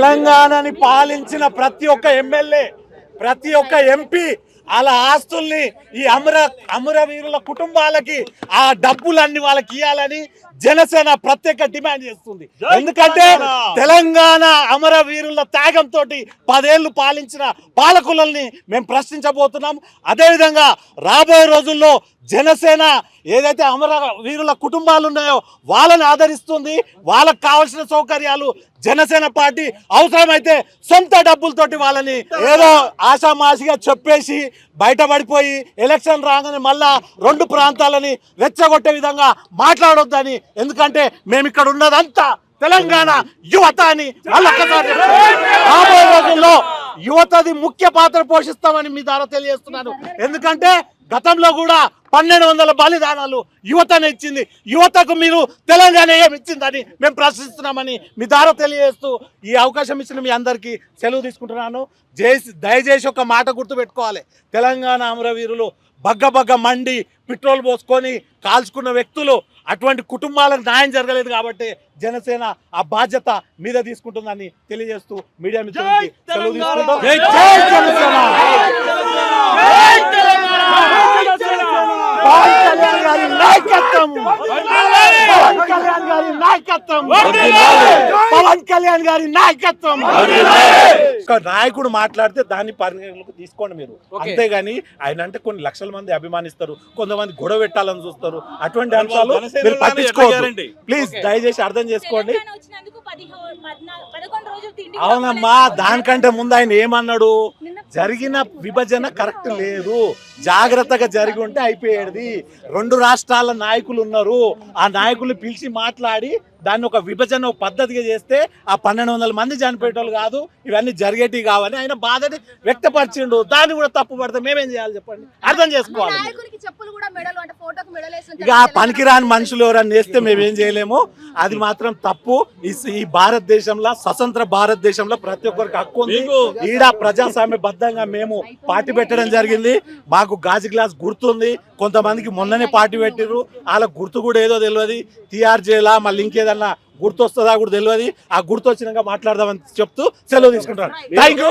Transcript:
తెలంగాణని పాలించిన ప్రతి ఒక్క ఎమ్మెల్యే, ప్రతి ఒక్క ఎంపీ అలా ఆస్తుల్ని ఈ అమరవీరుల కుటుంబాలకి ఆ డబ్బులన్నీ వాళ్ళకి ఇవ్వాలని జనసేన ప్రత్యేక డిమాండ్ చేస్తుంది. ఎందుకంటే తెలంగాణ అమరవీరుల త్యాగంతో 10 ఏళ్లు పాలించిన పాలకులని మేము ప్రశ్నించబోతున్నాం. అదేవిధంగా రాబోయే రోజుల్లో జనసేన ఏదైతే అమరవీరుల కుటుంబాలు ఉన్నాయో వాళ్ళని ఆదరిస్తుంది. వాళ్ళకు కావాల్సిన సౌకర్యాలు జనసేన పార్టీ అవసరమైతే సొంత డబ్బులతోటి వాళ్ళని ఏదో ఆషామాషిగా చెప్పేసి బయటపడిపోయి ఎలక్షన్ రాగానే మళ్ళా 2 ప్రాంతాలని రెచ్చగొట్టే విధంగా మాట్లాడొద్దని. ఎందుకంటే మేము ఇక్కడ ఉన్నదంతా తెలంగాణ యువత అని వాళ్ళొక్కసారి రాబోయే రోజుల్లో యువతది ముఖ్య పాత్ర పోషిస్తామని మీ ద్వారా తెలియజేస్తున్నాను. ఎందుకంటే గతంలో కూడా 1200 బలిదానాలు యువతనే ఇచ్చింది. యువతకు మీరు తెలంగాణ ఏమిచ్చిందని మేము ప్రశ్నిస్తున్నామని మీ ద్వారా తెలియజేస్తూ ఈ అవకాశం ఇచ్చిన మీ అందరికీ సెలవు తీసుకుంటున్నాను. దయచేసి ఒక మాట గుర్తుపెట్టుకోవాలి. తెలంగాణ అమరవీరులు బగ్గ మండి పెట్రోల్ పోసుకొని కాల్చుకున్న వ్యక్తులు, అటువంటి కుటుంబాలకు న్యాయం జరగలేదు కాబట్టి జనసేన ఆ బాధ్యత మీద తీసుకుంటుందని తెలియజేస్తూ మీడియా మిత్రులకి సెలవు తీసుకుంటాం. జై జనసేన. పవన్ కళ్యాణ్ గారి నాయకత్వం. నాయకుడు మాట్లాడితే దాన్ని పరిగణలోకి తీసుకోండి మీరు, అంతేగాని ఆయన అంటే కొన్ని లక్షల మంది అభిమానిస్తారు, కొంతమంది గొడవ పెట్టాలని చూస్తారు. అటువంటి అంశాలు మీరు పట్టించుకోవద్దు ప్లీజ్, దయచేసి అర్థం చేసుకోండి. అవునమ్మా, దానికంటే ముందు ఆయన ఏమన్నాడు? జరిగిన విభజన కరెక్ట్ లేదు, జాగ్రత్తగా జరిగి ఉంటే అయిపోయేది. 2 రాష్ట్రాల నాయకులు ఉన్నారు, ఆ నాయకులు పిలిచి మాట్లాడి దాన్ని ఒక విభజన పద్ధతిగా చేస్తే ఆ 1200 మంది చనిపోయేటోళ్ళు కాదు, ఇవన్నీ జరిగేటివి కావని ఆయన బాధని వ్యక్తపరిచిండు. దాన్ని కూడా తప్పు పడితే మేమేం చేయాలి చెప్పండి? అర్థం చేసుకోవాలి. ఇక పనికిరాని మనుషులు ఎవరన్నా చేస్తే మేమేం చేయలేము, అది మాత్రం తప్పు. ఈ భారతదేశంలో, స్వతంత్ర భారతదేశంలో ప్రతి ఒక్కరికి హక్కు ఉంది. ఈడ ప్రజాస్వామ్య బద్దంగా మేము పార్టీ పెట్టడం జరిగింది. మాకు గాజు గ్లాస్ గుర్తుంది. కొంతమందికి మొన్ననే పార్టీ పెట్టిర్రు, వాళ్ళ గుర్తు కూడా ఏదో తెలియదు, టీఆర్జేలా మళ్ళీ ఇంకేదన్నా గుర్తు వస్తుందా కూడా తెలియదు. ఆ గుర్తు వచ్చినాక మాట్లాడదామని చెప్తూ సెలవు తీసుకుంటాను. Thank you.